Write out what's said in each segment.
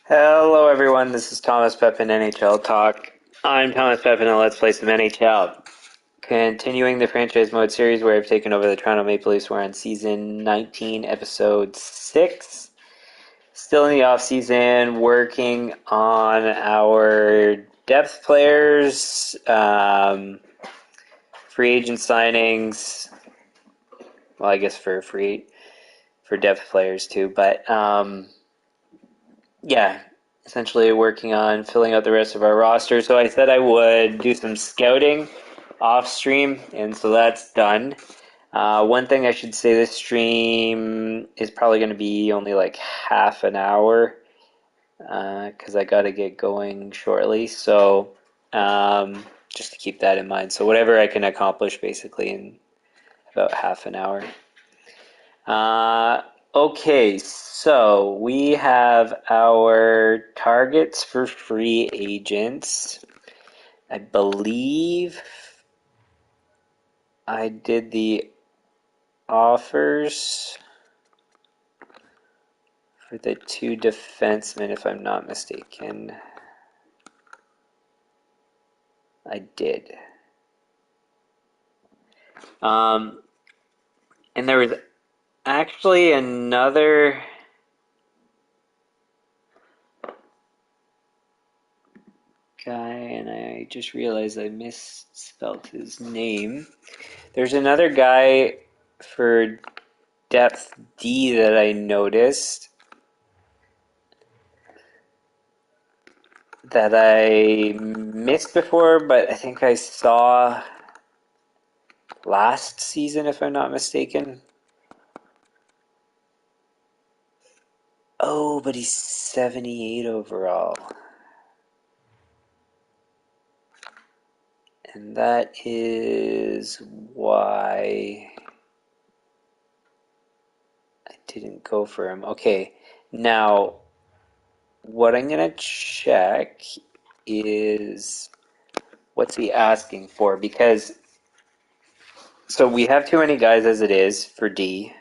Hello, everyone. This is Thomas Pepin, NHL Talk. I'm Thomas Pepin, and let's play some NHL. Continuing the franchise mode series where I've taken over the Toronto Maple Leafs. We're on season 19, episode 6. Still in the offseason, working on our depth players, free agent signings. Well, I guess for depth players too, but yeah, essentially working on filling out the rest of our roster. So I said I would do some scouting off stream, and so that's done. One thing I should say, this stream is probably going to be only like half an hour because I got to get going shortly. So just to keep that in mind. So whatever I can accomplish basically in about half an hour. Okay, so we have our targets for free agents. I believe I did the offers for the two defensemen, if I'm not mistaken. I did. And there was actually another guy, and I just realized I misspelled his name. There's another guy for depth D that I noticed that I missed before, but I think I saw last season, if I'm not mistaken. Oh, but he's 78 overall. And that is why I didn't go for him. Okay, now what I'm going to check is what's he asking for, because so we have too many guys as it is for D.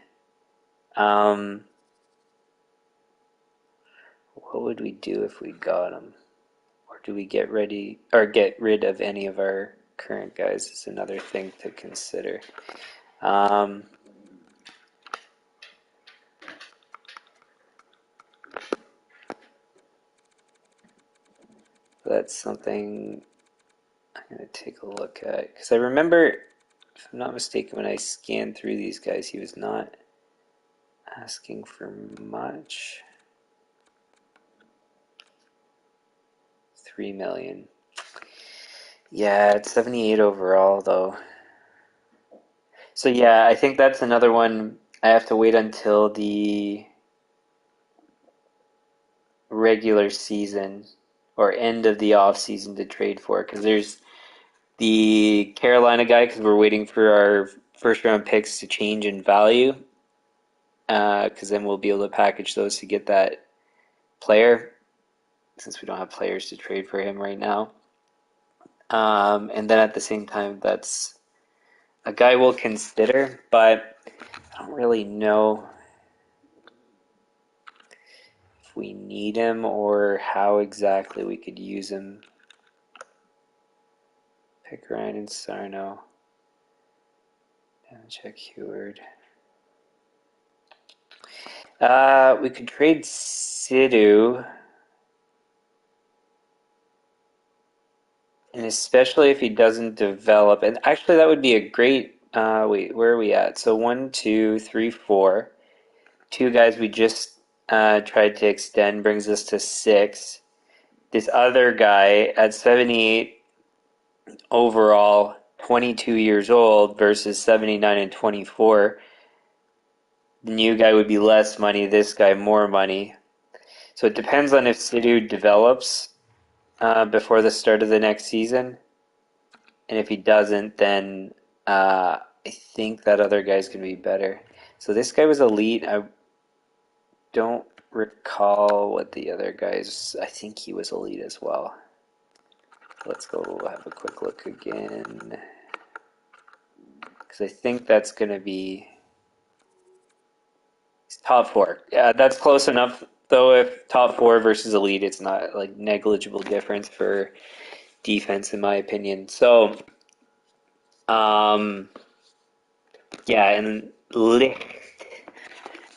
What would we do if we got him? Or do we get rid of any of our current guys is another thing to consider. That's something I'm going to take a look at. Because I remember, if I'm not mistaken, when I scanned through these guys, he was not asking for much. 3 million. Yeah, it's 78 overall, though. So yeah, I think that's another one I have to wait until the regular season or end of the off season to trade for, because there's the Carolina guy, because we're waiting for our first round picks to change in value, because then we'll be able to package those to get that player, since we don't have players to trade for him right now. And then at the same time, that's a guy we'll consider, but I don't really know if we need him or how exactly we could use him. Pick Ryan and Sarno. Check Heward. We could trade Sidhu. And especially if he doesn't develop. And actually, that would be a great. Wait, where are we at? So 1, 2, 3, 4. Two guys we just tried to extend brings us to 6. This other guy at 78 overall, 22 years old versus 79 and 24. The new guy would be less money, this guy more money. So it depends on if Sidhu develops before the start of the next season. And if he doesn't, then I think that other guy's going to be better. So this guy was elite. I don't recall what the other guys. I think he was elite as well. Let's go have a quick look again. Because I think that's going to be top 4. Yeah, that's close enough. So if top four versus elite, it's not like negligible difference for defense, in my opinion. So, um, yeah, and Licht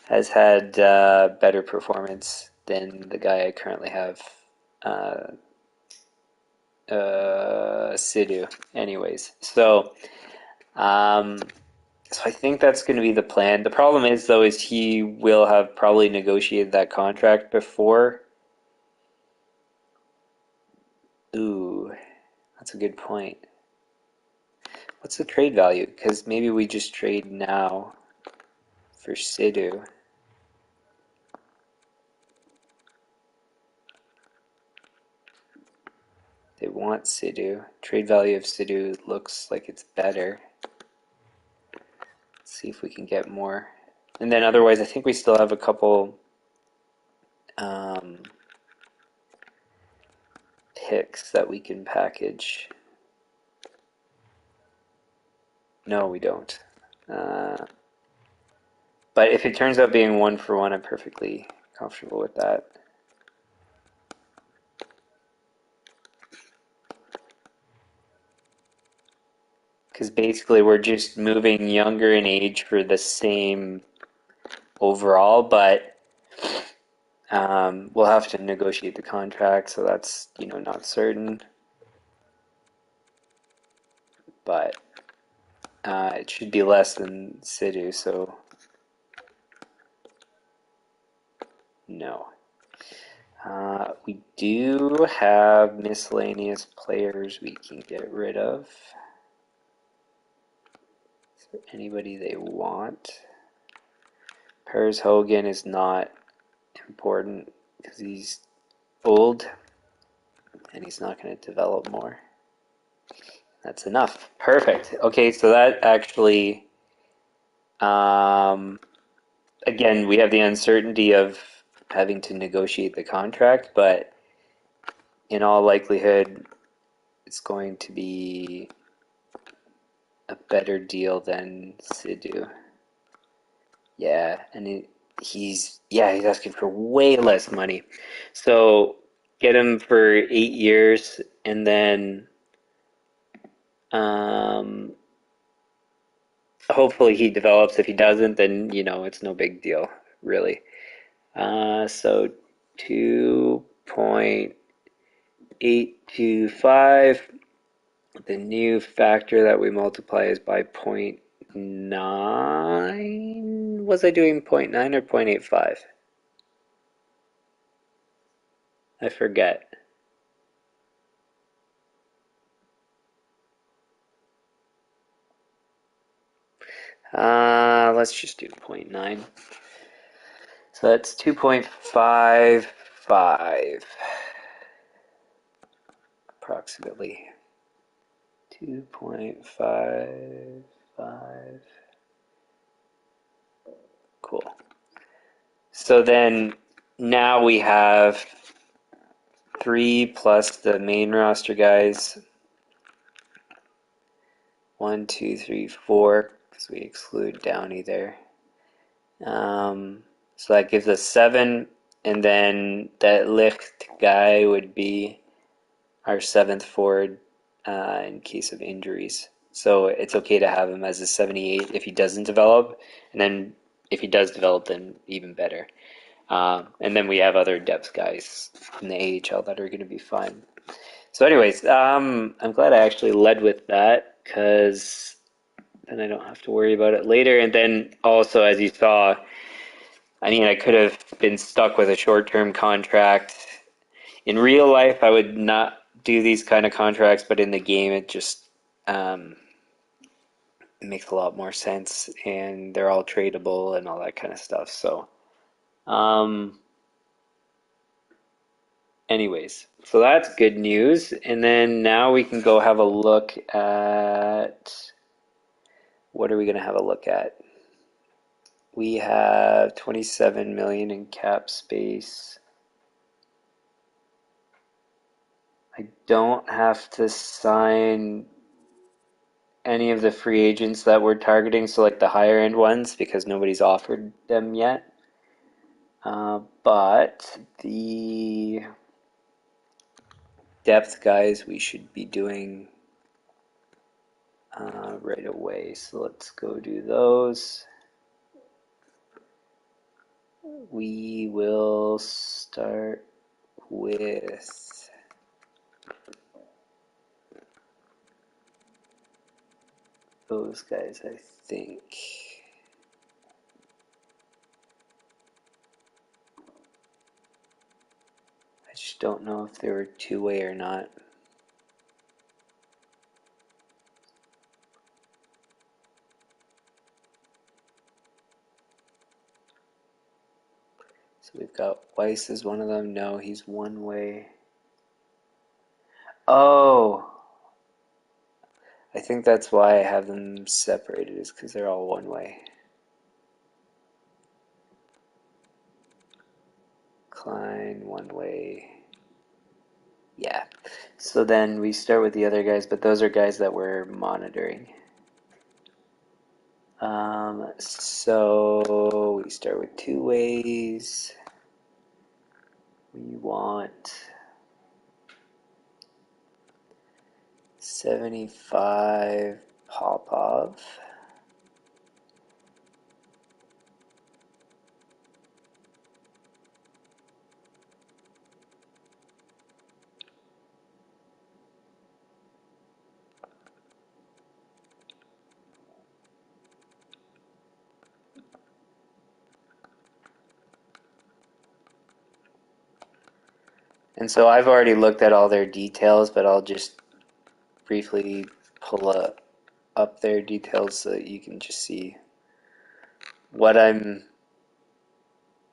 has had better performance than the guy I currently have, uh, Sidhu. Anyways, um, so I think that's going to be the plan. The problem is, though, is he will have probably negotiated that contract before. Ooh, that's a good point. What's the trade value? Because maybe we just trade now for Sidhu. They want Sidhu. Trade value of Sidhu looks like it's better. Let's see if we can get more. And then otherwise, I think we still have a couple picks that we can package. No, we don't. But if it turns out being 1-for-1, I'm perfectly comfortable with that. Because basically we're just moving younger in age for the same overall, but we'll have to negotiate the contract, so that's not certain. But it should be less than Sidhu, so no. We do have miscellaneous players we can get rid of. Is there anybody they want? Paris Hogan is not important because he's old and he's not going to develop more. That's enough. Perfect. Okay, so that actually, again, we have the uncertainty of having to negotiate the contract, but in all likelihood, it's going to be a better deal than Sidhu. Yeah, and he's asking for way less money. So get him for 8 years, and then hopefully he develops. If he doesn't, then it's no big deal, really. So 2.825. The new factor that we multiply is by 0.9. Was I doing 0.9 or 0.85? I forget. Let's just do 0.9. So that's 2.55 approximately. 2.55. Cool. So then now we have 3 plus the main roster guys. 1, 2, 3, 4, because we exclude Downey there. So that gives us 7, and then that Licht guy would be our 7th forward in case of injuries. So it's okay to have him as a 78 if he doesn't develop, and then if he does develop, then even better. And then we have other depth guys in the AHL that are going to be fine. So anyways, I'm glad I actually led with that, because then I don't have to worry about it later. And then also, as you saw, I mean, I could have been stuck with a short-term contract. In real life, I would not do these kind of contracts, but in the game, it just makes a lot more sense, and they're all tradable and all that kind of stuff. So, anyways, so that's good news. And then now we can go have a look at, what are we going to have a look at? We have 27 million in cap space. I don't have to sign any of the free agents that we're targeting, so like the higher end ones, because nobody's offered them yet. But the depth guys we should be doing right away. So let's go do those. We will start with those guys, I think. I just don't know if they were two-way or not. So we've got Weiss as one of them. No, he's one way. Oh, I think that's why I have them separated, is because they're all one way. Klein, one way. Yeah. So then we start with the other guys, but those are guys that we're monitoring. So we start with two ways. We want 75 Popov. And so I've already looked at all their details, but I'll just briefly pull up their details so that you can just see what I'm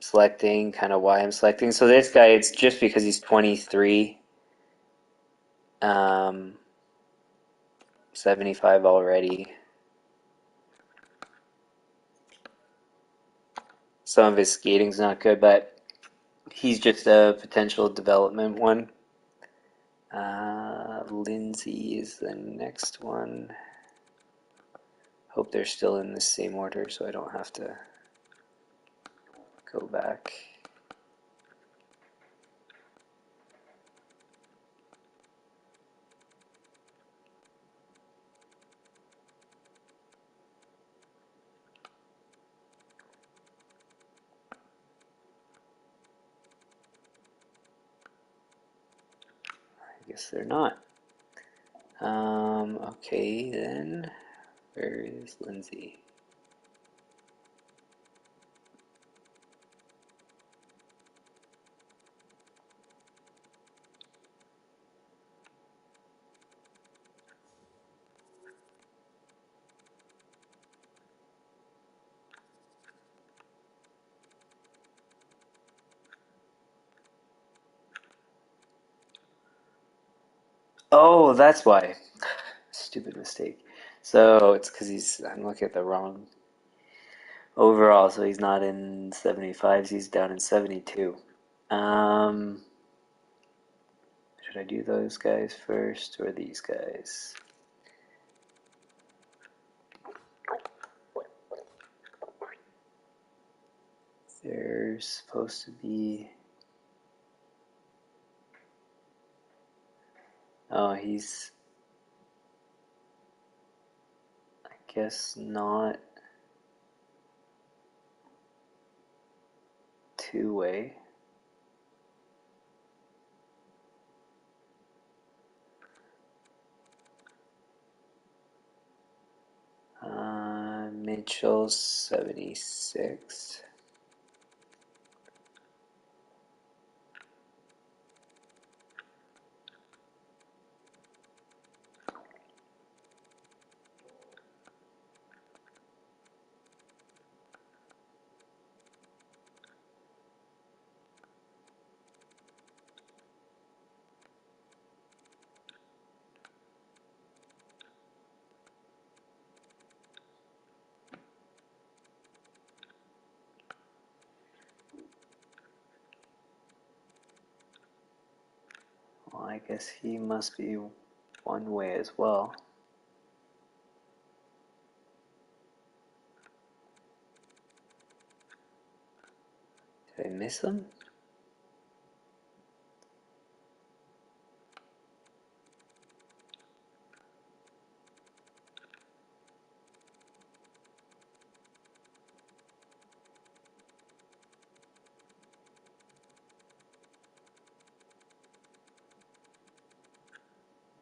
selecting, kind of why I'm selecting. So this guy, it's just because he's 23, 75 already. Some of his skating's not good, but he's just a potential development one. Lindsay is the next one. Hope they're still in the same order so I don't have to go back. I guess they're not. Okay, then where is Lindsay? Oh, that's why. Stupid mistake. So it's because I'm looking at the wrong overall, so he's not in 75s, he's down in 72. Um, should I do those guys first or these guys? They're supposed to be... Oh, he's... I guess not two-way. Mitchell's 76. Well, I guess he must be one way as well. Did I miss them?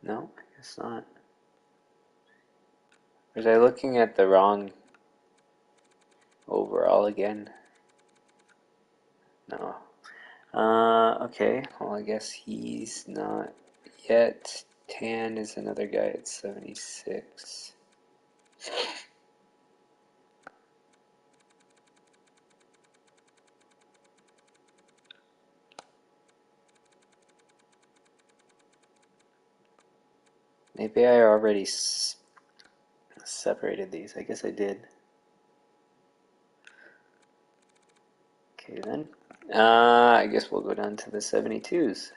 No, I guess not. Was I looking at the wrong overall again? No. Okay. Well, I guess he's not yet. Tan is another guy at 76. Maybe I already separated these. I guess I did. Okay, then. I guess we'll go down to the 72s.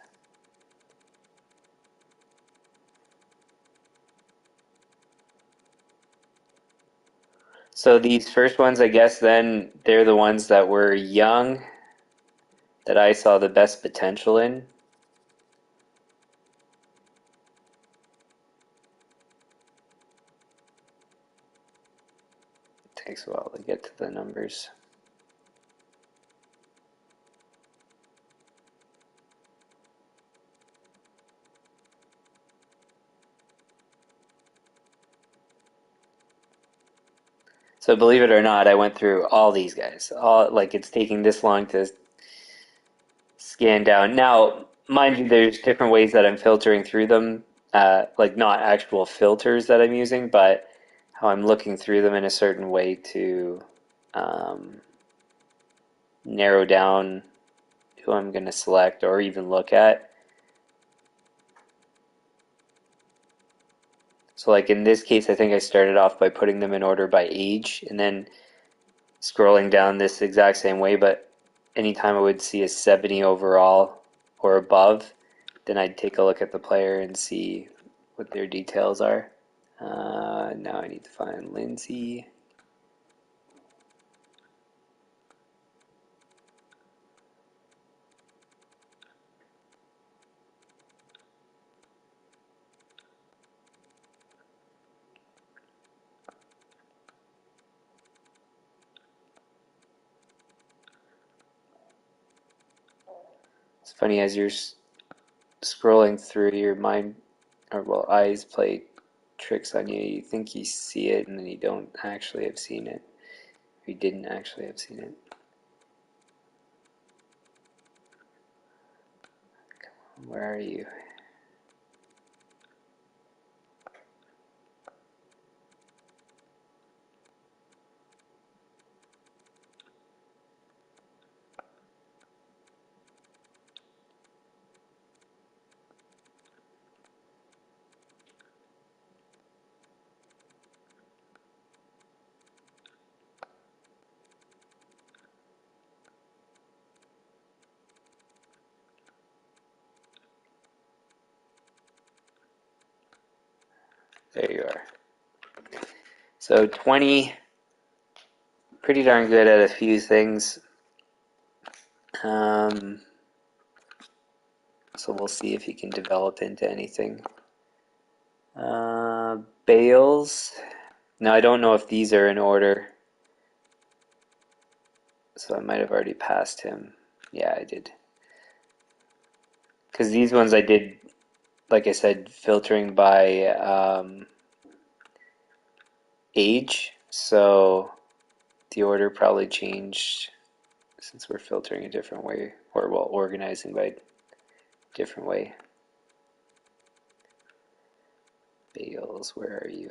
So these first ones, I guess, then they're the ones that were young, that I saw the best potential in. It takes a while to get to the numbers. So believe it or not, I went through all these guys. All like it's taking this long to scan down. Now, mind you, there's different ways that I'm filtering through them. Like not actual filters that I'm using, but how I'm looking through them in a certain way to um, narrow down who I'm going to select or even look at. So like in this case, I think I started off by putting them in order by age and then scrolling down this exact same way, but anytime I would see a 70 overall or above, then I'd take a look at the player and see what their details are. Now I need to find Lindsay. It's funny as you're scrolling through, your mind, or well, eyes play tricks on you. You think you see it, and then you don't actually have seen it. You didn't actually have seen it. Where are you? There you are. So 20, pretty darn good at a few things. Um, so we'll see if he can develop into anything. Bales. Now I don't know if these are in order, so I might have already passed him. Yeah, I did. Because these ones I did, like I said, filtering by age, so the order probably changed since we're filtering a different way, or well, organizing by a different way. Bales, where are you?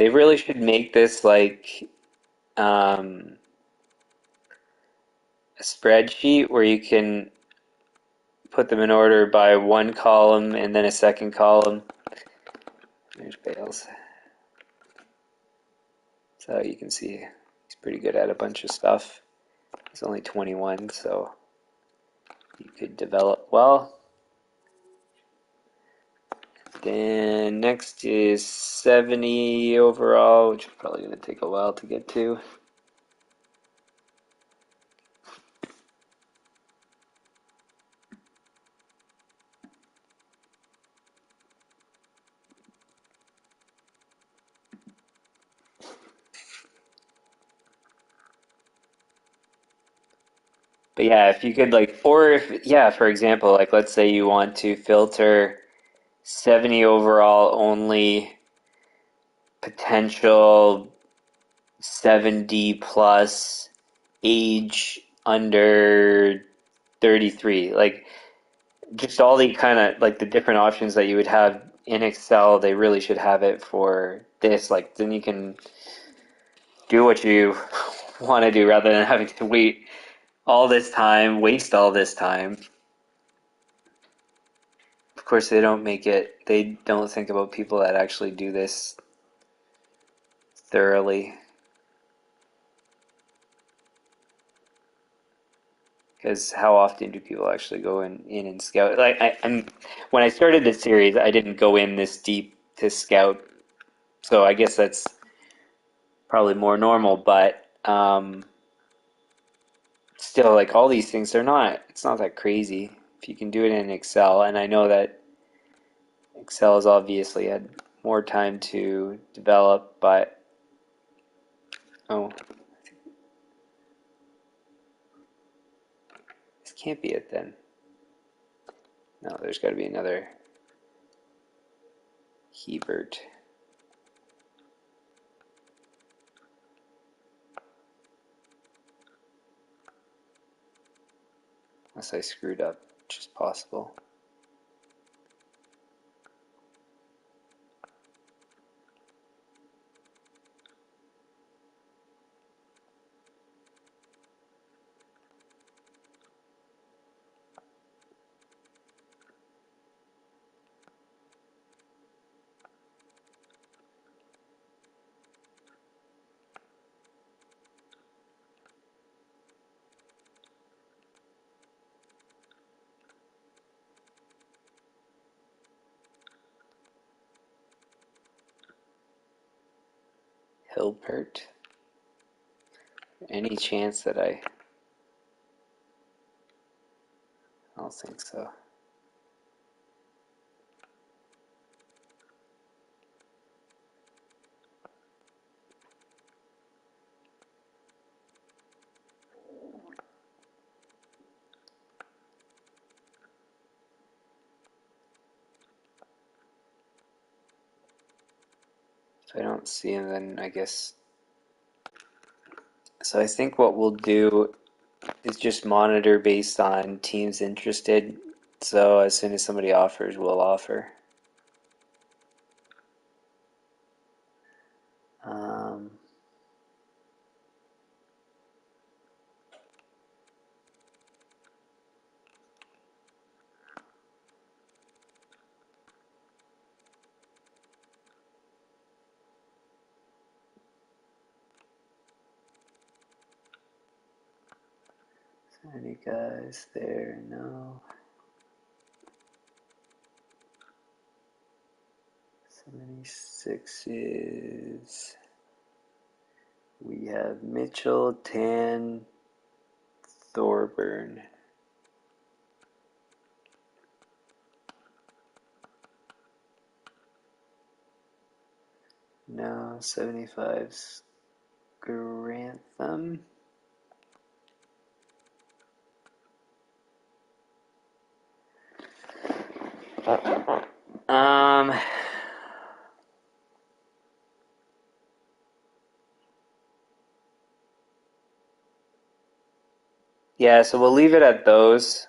They really should make this like a spreadsheet where you can put them in order by one column and then a second column. There's Bales. So you can see he's pretty good at a bunch of stuff. He's only 21, so he could develop well. Then next is 70 overall, which is probably going to take a while to get to. But yeah, if you could like, or if, yeah, for example, like let's say you want to filter 70 overall only potential 70 plus age under 33. Like just all the kind of like the different options that you would have in Excel, they really should have it for this. Like then you can do what you want to do rather than having to wait all this time, waste all this time. Of course, they don't think about people that actually do this thoroughly. Because how often do people actually go in and scout? Like when I started this series, I didn't go in this deep to scout, so I guess that's probably more normal. But still, like all these things, it's not that crazy if you can do it in Excel. And I know that Excel has obviously had more time to develop, but oh, this can't be it then. No, there's got to be another Hebert. Unless I screwed up, which is possible. Hilbert. Any chance that I don't think so. If I don't see him, then I guess. So I think what we'll do is just monitor based on teams interested. So as soon as somebody offers, we'll offer. Um, any guys there? No. 76 is. We have Mitchell, Tan, Thorburn. No, 75's Grantham. Um, yeah, so we'll leave it at those.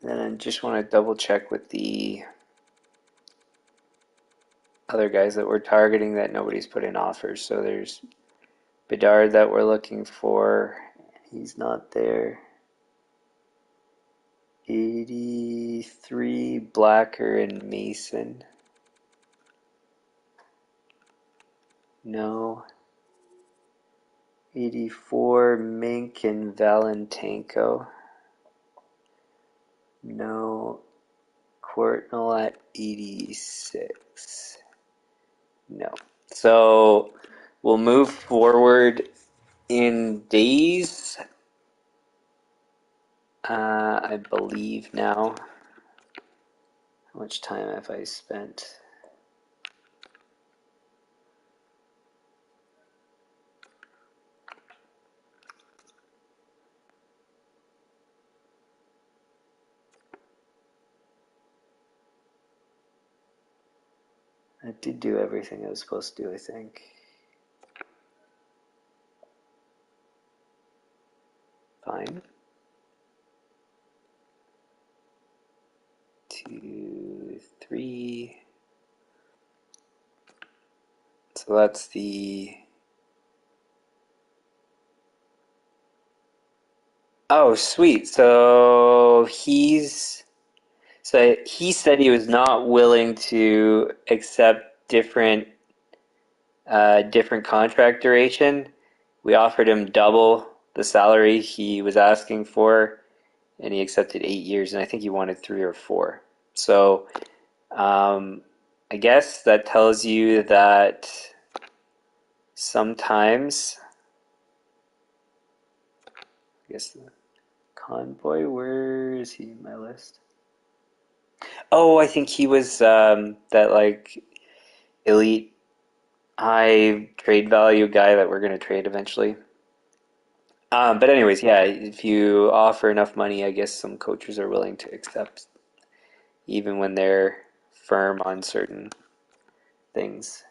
Then I just want to double check with the other guys that we're targeting that nobody's put in offers. So there's Bedard that we're looking for. He's not there. 83, Blacker and Mason. No. 84, Mink and Valentenko. No. Courtnall at 86. No. So we'll move forward in days. I believe now. How much time have I spent? I did do everything I was supposed to do, I think. Fine. 2, 3. So that's the... Oh, sweet. So he said he was not willing to accept different contract duration. We offered him double the salary he was asking for, and he accepted 8 years, and I think he wanted 3 or 4. So I guess that tells you that sometimes, I guess the Convoy, where is he in my list? Oh, I think he was that like elite high trade value guy that we're going to trade eventually. But anyways, yeah, if you offer enough money, I guess some coaches are willing to accept, even when they're firm on certain things.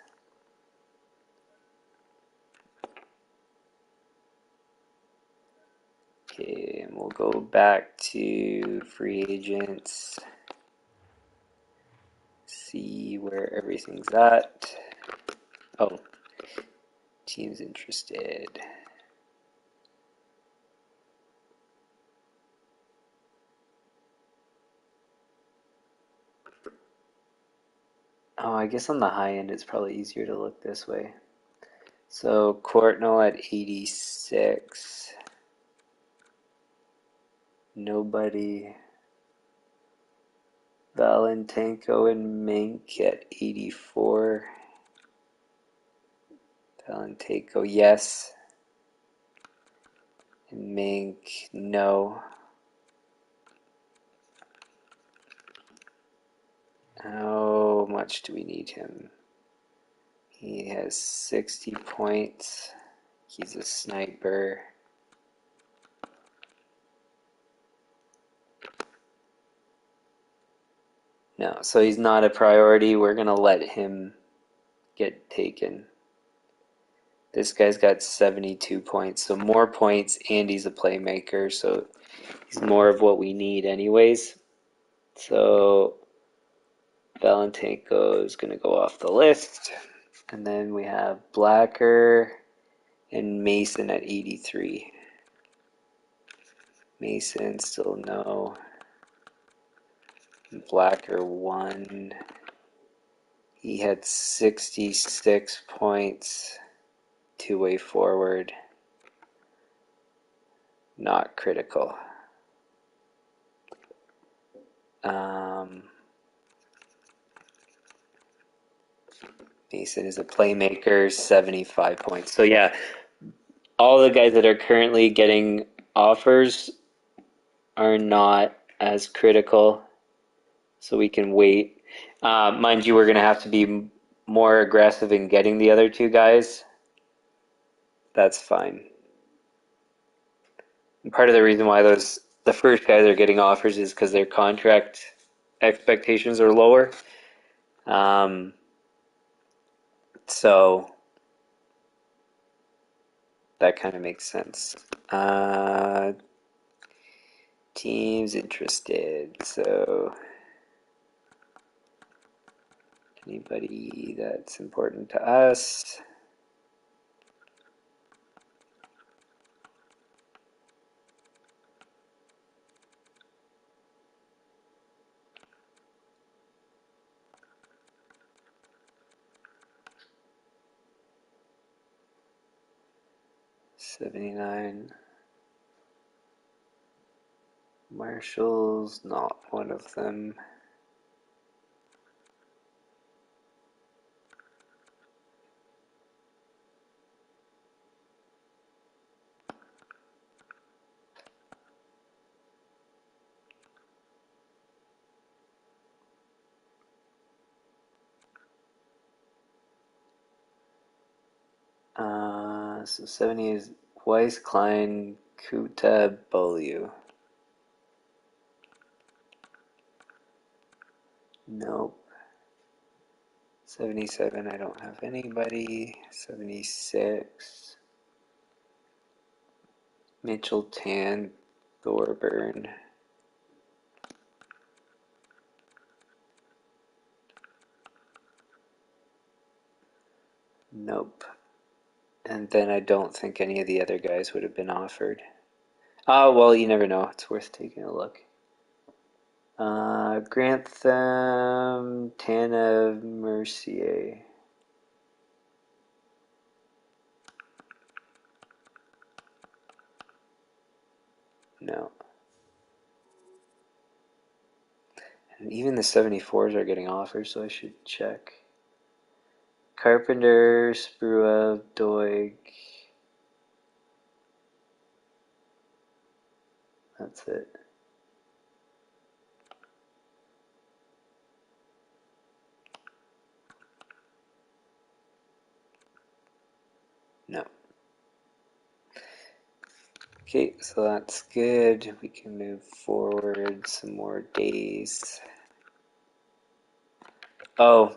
Okay, and we'll go back to free agents, see where everything's at. Oh, teams interested. Oh, I guess on the high end it's probably easier to look this way. So Courtnall at 86. Nobody. Valentenko and Mink at 84. Valentenko, yes. And Mink, no. How much do we need him? He has 60 points. He's a sniper. No, so he's not a priority. We're going to let him get taken. This guy's got 72 points, so more points, and he's a playmaker, so he's more of what we need anyways. So Valentenko is going to go off the list. And then we have Blacker and Mason at 83. Mason, still no. Blacker, 1. He had 66 points. Two-way forward. Not critical. Mason is a playmaker, 75 points. So yeah, all the guys that are currently getting offers are not as critical, so we can wait. Mind you, we're going to have to be more aggressive in getting the other two guys. That's fine. And part of the reason why the first guys are getting offers is because their contract expectations are lower. So that kind of makes sense. Teams interested. So anybody that's important to us. 79. Marshall's not one of them. So 70 is Weiss, Klein, Kuta, Bolu. Nope. 77, I don't have anybody. 76. Mitchell, Tan, Thorburn. Nope. And then I don't think any of the other guys would have been offered. Oh, well, you never know. It's worth taking a look. Grantham, Tana, Mercier. No. And even the 74s are getting offers, so I should check. Carpenter, Sprua, Doig. That's it. No. Okay, so that's good. We can move forward some more days. Oh,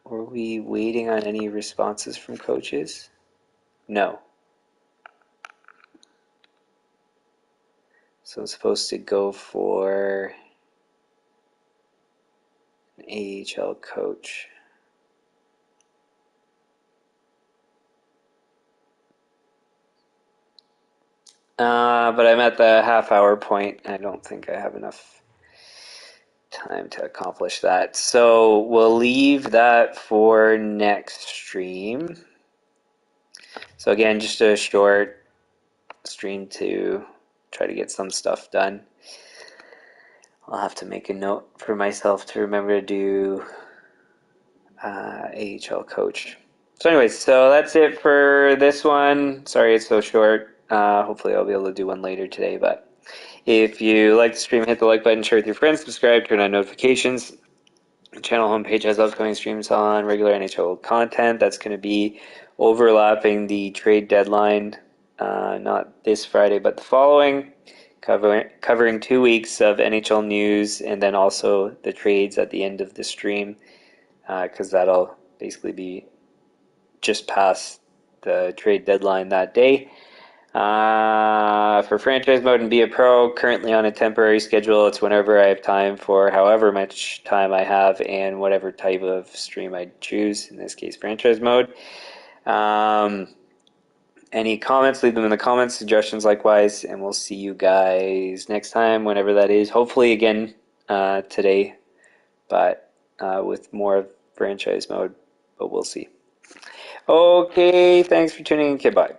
were we waiting on any responses from coaches? No. So I'm supposed to go for an AHL coach. But I'm at the half-hour point. I don't think I have enough time to accomplish that. So we'll leave that for next stream. So again, just a short stream to try to get some stuff done. I'll have to make a note for myself to remember to do AHL coach. So anyways, so that's it for this one. Sorry it's so short. Hopefully I'll be able to do one later today. But if you like the stream, hit the like button, share with your friends, subscribe, turn on notifications. The channel homepage has upcoming streams on regular NHL content. That's going to be overlapping the trade deadline, not this Friday, but the following, covering 2 weeks of NHL news and then also the trades at the end of the stream, because that'll basically be just past the trade deadline that day. For franchise mode and be a pro, currently on a temporary schedule. It's whenever I have time for however much time I have and whatever type of stream I choose, in this case franchise mode. Any comments, leave them in the comments, suggestions likewise, and we'll see you guys next time, whenever that is. Hopefully again today, but with more franchise mode, but we'll see. Okay, thanks for tuning in. Okay, bye.